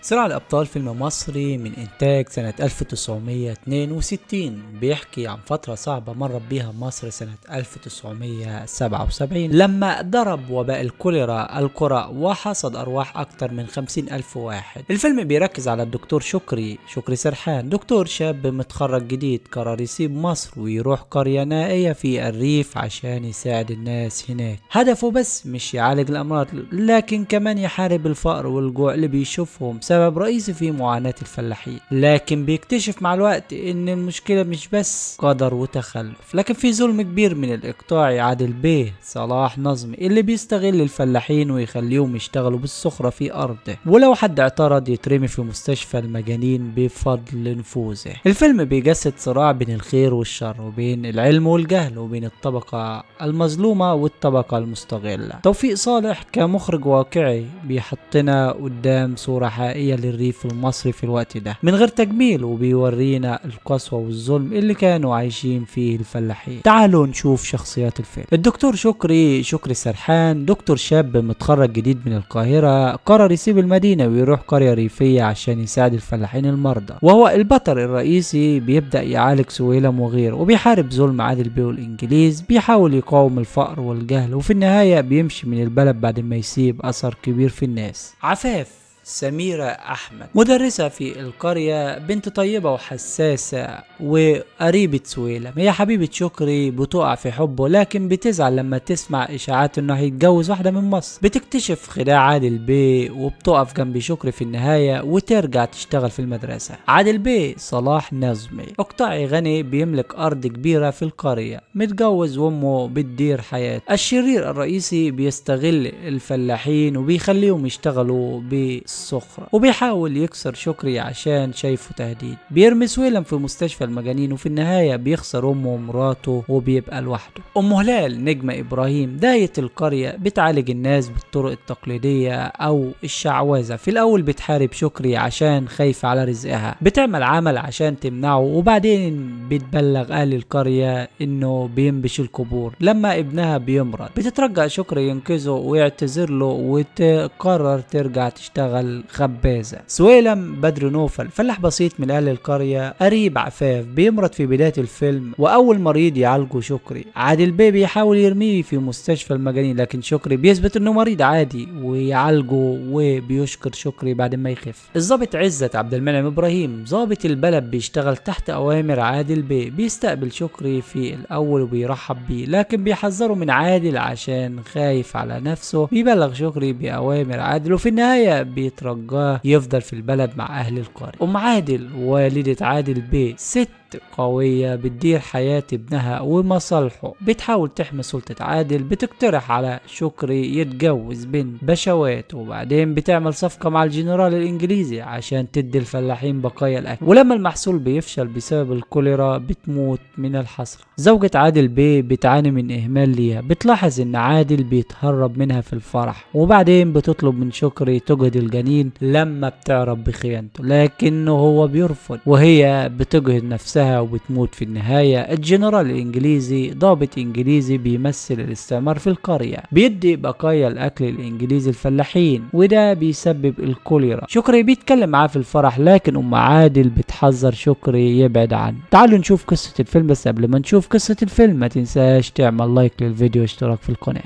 صراع الأبطال فيلم مصري من إنتاج سنة 1962 بيحكي عن فترة صعبة مرت بيها مصر سنة 1977 لما ضرب وباء الكوليرا القرى وحصد أرواح أكتر من 50 ألف واحد. الفيلم بيركز على الدكتور شكري سرحان، دكتور شاب متخرج جديد قرر يسيب مصر ويروح قرية نائية في الريف عشان يساعد الناس هناك. هدفه بس مش يعالج الأمراض لكن كمان يحارب الفقر والجوع اللي بيشوفهم سبب رئيسي في معاناة الفلاحين. لكن بيكتشف مع الوقت ان المشكلة مش بس قدر وتخلف، لكن في ظلم كبير من الاقطاعي عادل بيه صلاح نظمي اللي بيستغل الفلاحين ويخليهم يشتغلوا بالسخرة في ارضه، ولو حد اعترض يترمي في مستشفى المجانين بفضل نفوذه. الفيلم بيجسد صراع بين الخير والشر وبين العلم والجهل وبين الطبقة المظلومة والطبقة المستغلة. توفيق صالح كمخرج واقعي بيحطنا قدام صورة حقيقية للريف المصري في الوقت ده من غير تجميل، وبيورينا القسوة والظلم اللي كانوا عايشين فيه الفلاحين. تعالوا نشوف شخصيات الفيلم. الدكتور شكري سرحان دكتور شاب متخرج جديد من القاهرة، قرر يسيب المدينة ويروح قرية ريفية عشان يساعد الفلاحين المرضى، وهو البطل الرئيسي. بيبدأ يعالج سويلم وغيره وبيحارب ظلم عادل بيه والإنجليز، بيحاول يقاوم الفقر والجهل، وفي النهاية بيمشي من البلد بعد ما يسيب أثر كبير في الناس. عفاف سميرة أحمد مدرسة في القرية، بنت طيبة وحساسة وقريبة سويلم. هي حبيبة شكري، بتقع في حبه لكن بتزعل لما تسمع إشاعات إنه هيتجوز واحدة من مصر. بتكتشف خداع عادل بيه وبتقف جنب شكري في النهاية وترجع تشتغل في المدرسة. عادل بيه صلاح نظمي اقطاعي غني بيملك أرض كبيرة في القرية، متجوز وأمه بتدير حياته. الشرير الرئيسي بيستغل الفلاحين وبيخليهم يشتغلوا الصخرة، وبيحاول يكسر شكري عشان شايفه تهديد. بيرمي سويلم في مستشفى المجانين، وفي النهاية بيخسر أمه ومراته وبيبقى لوحده. أم هلال نجمة إبراهيم داية القرية بتعالج الناس بالطرق التقليدية أو الشعوذة. في الأول بتحارب شكري عشان خايفة على رزقها، بتعمل عمل عشان تمنعه، وبعدين بتبلغ أهل القرية إنه بينبش القبور. لما ابنها بيمرض بتترجى شكري ينقذه ويعتذر له، وتقرر ترجع تشتغل خبازة. سويلم بدر نوفل فلاح بسيط من اهل القرية، قريب عفاف، بيمرض في بداية الفيلم واول مريض يعالجه شكري. عادل بيه بيحاول يرميه في مستشفى المجانين لكن شكري بيثبت انه مريض عادي ويعالجه، وبيشكر شكري بعد ما يخف. الضابط عزت عبد المنعم ابراهيم ضابط البلد بيشتغل تحت اوامر عادل بيه، بيستقبل شكري في الاول وبيرحب بيه لكن بيحذره من عادل عشان خايف على نفسه. بيبلغ شكري باوامر عادل، وفي النهاية بيترجاه يفضل في البلد مع أهل القرية. أم عادل والدة عادل بيه ست قوية بتدير حياة ابنها ومصالحه، بتحاول تحمي سلطة عادل. بتقترح على شكري يتجوز بنت بشوات، وبعدين بتعمل صفقة مع الجنرال الإنجليزي عشان تدي الفلاحين بقايا الأكل. ولما المحصول بيفشل بسبب الكوليرا بتموت من الحسرة. زوجة عادل بيه بتعاني من إهمال ليها، بتلاحظ إن عادل بيتهرب منها في الفرح، وبعدين بتطلب من شكري تجهض الجنين لما بتعرف بخيانته، لكنه هو بيرفض وهي بتجهض نفسها وبتموت في النهاية. الجنرال الإنجليزي ضابط إنجليزي بيمثل الاستعمار في القرية، بيدي بقايا الأكل الإنجليزي الفلاحين وده بيسبب الكوليرا. شكري بيتكلم معاه في الفرح لكن أم عادل بتحذر شكري يبعد عنه. تعالوا نشوف قصة الفيلم، بس قبل ما نشوف قصة الفيلم ما تنساش تعمل لايك للفيديو واشتراك في القناة.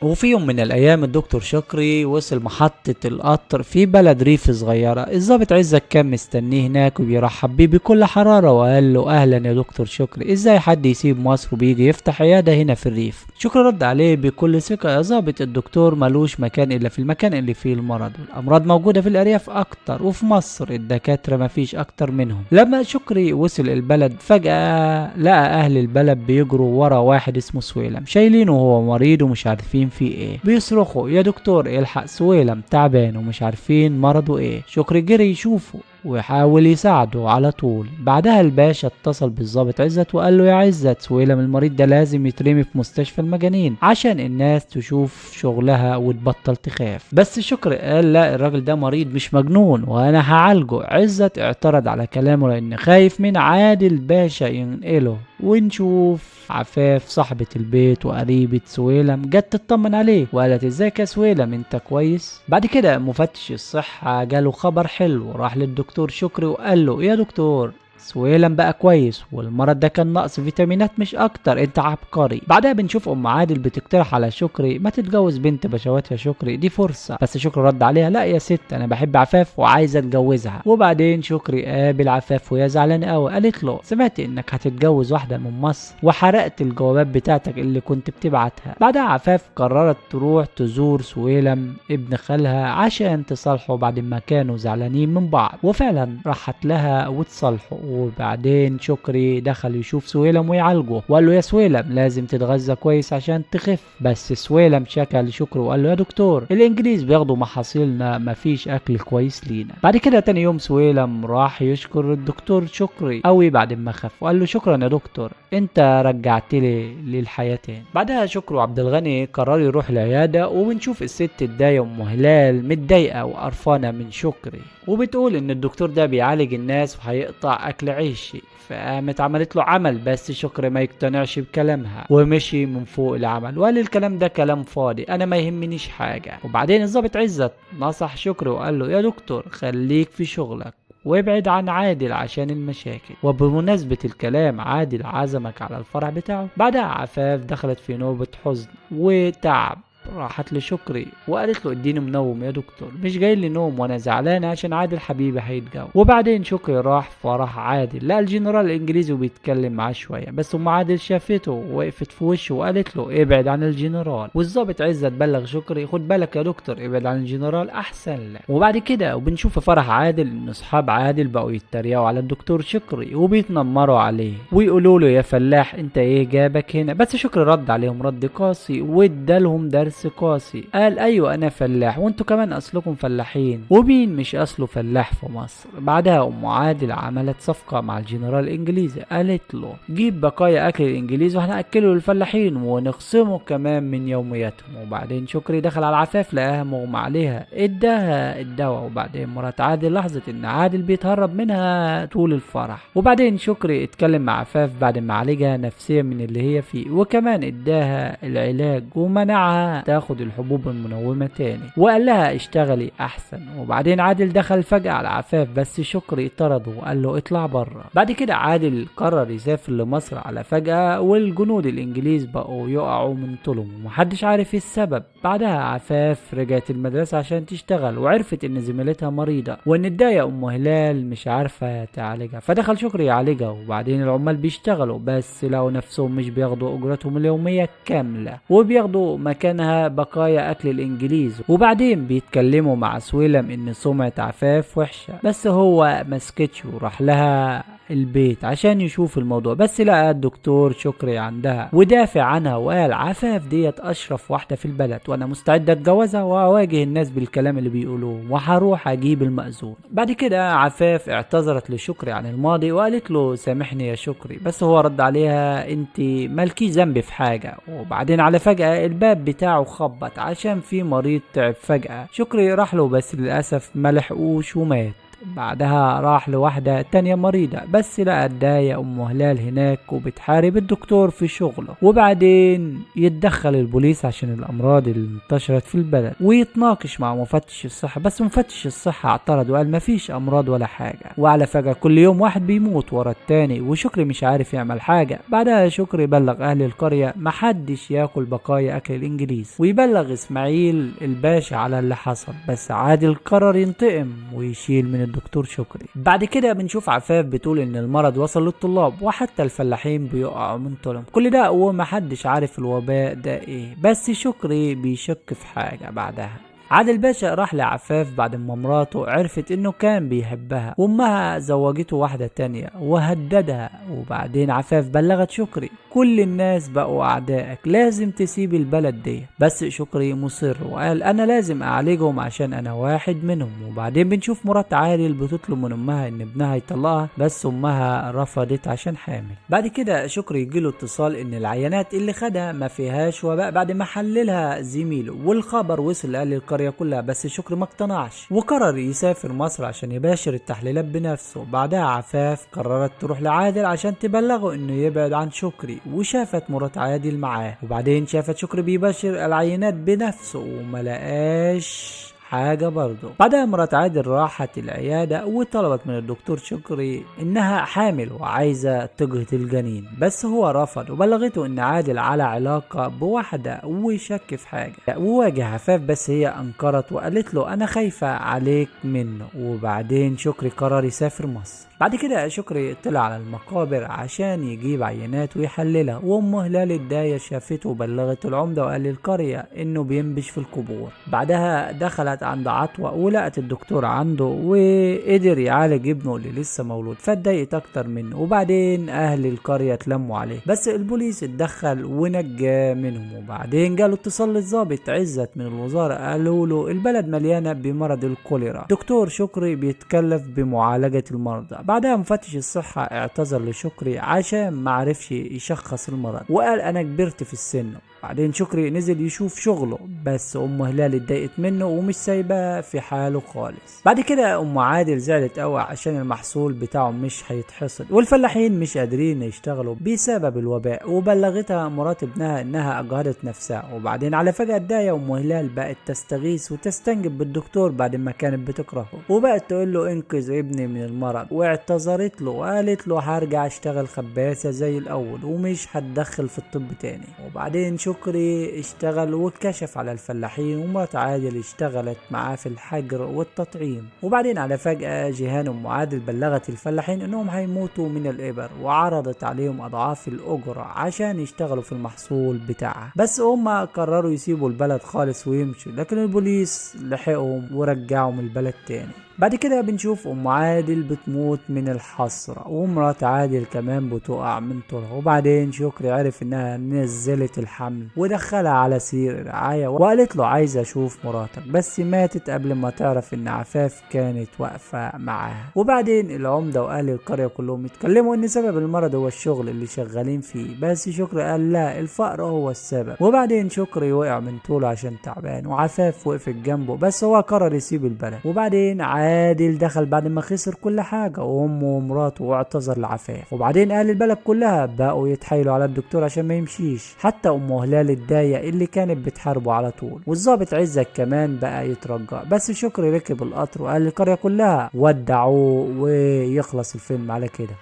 وفي يوم من الايام الدكتور شكري وصل محطة القطر في بلد ريف صغيرة. الضابط عزت كان مستنيه هناك وبيرحب بيه بكل حرارة وقال له اهلا يا دكتور شكري، ازاي حد يسيب مصر وبيجي يفتح عيادة هنا في الريف؟ شكري رد عليه بكل ثقة، يا ضابط الدكتور ملوش مكان الا في المكان اللي فيه المرض، والامراض موجودة في الارياف اكتر، وفي مصر الدكاترة مفيش اكتر منهم. لما شكري وصل البلد فجأة لقى اهل البلد بيجروا ورا واحد اسمه سويلم شايلينه وهو مريض ومش عارفين في ايه. بيصرخوا يا دكتور الحق سويلم تعبان ومش عارفين مرضه ايه. شكري جري يشوفه ويحاول يساعده على طول. بعدها الباشا اتصل بالضابط عزت وقال له: يا عزت، سويلم المريض ده لازم يترمي في مستشفى المجانين عشان الناس تشوف شغلها وتبطل تخاف. بس شكري قال: لا، الراجل ده مريض مش مجنون وانا هعالجه. عزت اعترض على كلامه لان خايف من عادل باشا ينقله. ونشوف عفاف صاحبة البيت وقريبة سويلم جت تطمن عليه وقالت: ازيك يا سويلم، انت كويس؟ بعد كده مفتش الصحة جاله خبر حلو، راح للدكتور شكري وقال له: يا دكتور، سويلم بقى كويس والمرض ده كان نقص فيتامينات مش اكتر، انت عبقري. بعدها بنشوف ام عادل بتقترح على شكري: ما تتجوز بنت بشوات يا شكري، دي فرصة. بس شكري رد عليها: لا يا ست، انا بحب عفاف وعايزة اتجوزها. وبعدين شكري قابل عفاف وهي زعلانة قوي، قالت له: سمعت انك هتتجوز واحدة من مصر وحرقت الجوابات بتاعتك اللي كنت بتبعتها. بعدها عفاف قررت تروح تزور سويلم ابن خالها عشان تصالحوا بعد ما كانوا زعلانين من بعض، وفعلا راحت لها وتصالحوا. وبعدين شكري دخل يشوف سويلم ويعالجه وقال له: يا سويلم، لازم تتغذى كويس عشان تخف. بس سويلم شكى لشكري وقال له: يا دكتور، الانجليز بياخدوا محاصيلنا، مفيش اكل كويس لينا. بعد كده تاني يوم سويلم راح يشكر الدكتور شكري قوي بعد ما خف وقال له: شكرا يا دكتور، انت رجعت لي للحياة تاني. بعدها شكري وعبد الغني قرروا يروح العيادة، وبنشوف الست الداية ام هلال متضايقة وقرفانة من شكري وبتقول ان الدكتور ده بيعالج الناس وهيقطع اكل عيشي. فقامت عملت له عمل، بس شكري ما يقتنعش بكلامها ومشي من فوق العمل وقال: الكلام ده كلام فاضي، انا ما يهمنيش حاجة. وبعدين الضابط عزت نصح شكري وقال له: يا دكتور، خليك في شغلك وابعد عن عادل عشان المشاكل. وبمناسبة الكلام، عادل عزمك على الفرح بتاعه. بعدها عفاف دخلت في نوبة حزن وتعب، راحت لشكري وقالت له: اديني منوم يا دكتور، مش جاي لي نوم وانا زعلانه عشان عادل حبيبي هيتجوز. وبعدين شكري راح فرح عادل، لقى الجنرال الانجليزي وبيتكلم معاه شويه، بس ام عادل شافته ووقفت في وشه وقالت له: ابعد عن الجنرال. والظابط عزت بلغ شكري: خد بالك يا دكتور، ابعد عن الجنرال احسن لك. وبعد كده وبنشوف في فرح عادل ان اصحاب عادل بقوا يتريقوا على الدكتور شكري وبيتنمروا عليه ويقولوا له: يا فلاح، انت ايه جابك هنا؟ بس شكري رد عليهم رد قاسي وادالهم درس قاسي، قال: ايوه انا فلاح وانتوا كمان اصلكم فلاحين، ومين مش اصله فلاح في مصر. بعدها ام عادل عملت صفقه مع الجنرال الانجليزي، قالت له: جيب بقايا اكل الانجليز وهناكله للفلاحين ونخصمه كمان من يومياتهم. وبعدين شكري دخل على عفاف لقاها مغمى عليها، اداها الدواء. وبعدين مرات عادل لاحظت ان عادل بيتهرب منها طول الفرح. وبعدين شكري اتكلم مع عفاف بعد ما عالجها نفسيا من اللي هي فيه، وكمان اداها العلاج ومنعها تاخد الحبوب المنومة تاني وقال لها: اشتغلي احسن. وبعدين عادل دخل فجأة على عفاف، بس شكري طرده وقال له: اطلع بره. بعد كده عادل قرر يسافر لمصر على فجأة، والجنود الانجليز بقوا يقعوا من طولهم ومحدش عارف ايه السبب. بعدها عفاف رجعت المدرسة عشان تشتغل، وعرفت ان زميلتها مريضة وان الداية ام هلال مش عارفة تعالجها، فدخل شكري يعالجها. وبعدين العمال بيشتغلوا بس لقوا نفسهم مش بياخدوا اجرتهم اليومية كاملة وبياخدوا مكانها بقايا اكل الانجليز. وبعدين بيتكلموا مع سويلم ان سمعة عفاف وحشة، بس هو مسكتش وراح لها البيت عشان يشوف الموضوع، بس لقى الدكتور شكري عندها ودافع عنها وقال: عفاف ديت اشرف واحدة في البلد وانا مستعد اتجوزها واواجه الناس بالكلام اللي بيقولوه وهروح اجيب المأذون. بعد كده عفاف اعتذرت لشكري عن الماضي وقالت له: سامحني يا شكري، بس هو رد عليها: انت مالكي ذنب في حاجة. وبعدين على فجأة الباب بتاعه خبط عشان في مريض تعب فجأة. شكري راح له بس للأسف ملحقوش ومات. بعدها راح لواحدة تانية مريضة، بس لقى الداية ام هلال هناك وبتحارب الدكتور في شغله. وبعدين يتدخل البوليس عشان الامراض اللي انتشرت في البلد ويتناقش مع مفتش الصحة، بس مفتش الصحة اعترض وقال: مفيش امراض ولا حاجة. وعلى فجأة كل يوم واحد بيموت ورا التاني وشكري مش عارف يعمل حاجة. بعدها شكري بلغ اهل القرية محدش ياكل بقايا اكل الانجليز، ويبلغ اسماعيل الباشا على اللي حصل، بس عادل قرر ينتقم ويشيل من الدكتور شكري. بعد كده بنشوف عفاف بتقول ان المرض وصل للطلاب وحتى الفلاحين بيقعوا من طولهم، كل ده ومحدش عارف الوباء ده ايه، بس شكري بيشك في حاجة. بعدها عادل باشا راح لعفاف بعد ما مراته عرفت انه كان بيحبها وامها زوجته واحدة تانية وهددها، وبعدين عفاف بلغت شكري كل الناس بقوا اعدائك، لازم تسيب البلد دي. بس شكري مصر وقال انا لازم اعالجهم عشان انا واحد منهم. وبعدين بنشوف مرات عادل بتطلب من امها ان ابنها يطلقها، بس امها رفضت عشان حامل. بعد كده شكري يجيله اتصال ان العينات اللي خدها ما فيهاش وباء بعد ما حللها زميله، والخبر وصل لاهل القريه كلها، بس شكري ما اقتنعش وقرر يسافر مصر عشان يباشر التحليلات بنفسه. بعدها عفاف قررت تروح لعادل عشان تبلغه انه يبعد عن شكري، وشافت مرات عادل معاه. وبعدين شافت شكري بيباشر العينات بنفسه وما لقاش حاجة برضه. بعدها مرات عادل راحت العيادة وطلبت من الدكتور شكري انها حامل وعايزة تجهض الجنين، بس هو رفض وبلغته ان عادل على علاقة بواحدة وشك في حاجة. وواجه عفاف بس هي انكرت وقالت له انا خايفة عليك منه. وبعدين شكري قرر يسافر مصر. بعد كده شكري طلع على المقابر عشان يجيب عينات ويحللها، وام هلال الداية شافته وبلغت العمدة واهل القرية انه بينبش في القبور. بعدها دخلت عند عطوة ولقت الدكتور عنده وقدر يعالج ابنه اللي لسه مولود، فاتضايقت اكتر منه. وبعدين اهل القرية اتلموا عليه بس البوليس اتدخل ونجاه منهم. وبعدين جاله اتصال للضابط عزت من الوزارة، قالوا له البلد مليانة بمرض الكوليرا، دكتور شكري بيتكلف بمعالجة المرضى. بعدها مفتش الصحة اعتذر لشكري عشان معرفش يشخص المرض وقال انا كبرت في السن. بعدين شكري نزل يشوف شغله، بس ام هلال اتضايقت منه ومش سايباه في حاله خالص. بعد كده ام عادل زعلت قوي عشان المحصول بتاعه مش هيتحصد والفلاحين مش قادرين يشتغلوا بسبب الوباء، وبلغتها مرات ابنها انها اجهضت نفسها. وبعدين على فجأة الداية ام هلال بقت تستغيث وتستنجد بالدكتور بعد ما كانت بتكرهه، وبقت تقول له انقذ ابني من المرض. واعتذرت له وقالت له هرجع اشتغل خباسة زي الاول ومش هتدخل في الطب تاني. وبعدين شكري اشتغل واتكشف على الفلاحين، ومرات عادل اشتغلت معاه في الحجر والتطعيم. وبعدين على فجأة جيهان ام عادل بلغت الفلاحين انهم هيموتوا من الابر، وعرضت عليهم اضعاف الاجرة عشان يشتغلوا في المحصول بتاعها، بس هم قرروا يسيبوا البلد خالص ويمشوا، لكن البوليس لحقهم ورجعهم البلد تاني. بعد كده بنشوف ام عادل بتموت من الحسرة، ومرات عادل كمان بتقع من طولها. وبعدين شكري عرف انها نزلت الحمل ودخلها على سرير الرعاية وقالت له عايزة اشوف مراتك، بس ماتت قبل ما تعرف ان عفاف كانت واقفة معاها. وبعدين العمدة واهل القرية كلهم اتكلموا ان سبب المرض هو الشغل اللي شغالين فيه، بس شكري قال لا الفقر هو السبب. وبعدين شكري وقع من طوله عشان تعبان، وعفاف وقفت جنبه بس هو قرر يسيب البلد. وبعدين عادل دخل بعد ما خسر كل حاجة وامه ومراته واعتذر لعفاف. وبعدين اهل البلد كلها بقوا يتحايلوا على الدكتور عشان ما يمشيش، حتى ام هلال الداية اللي كانت بتحاربه على طول، والضابط عزت كمان بقى يترجى. بس شكري ركب القطر واهل القرية كلها ودعوه ويخلص الفيلم على كده.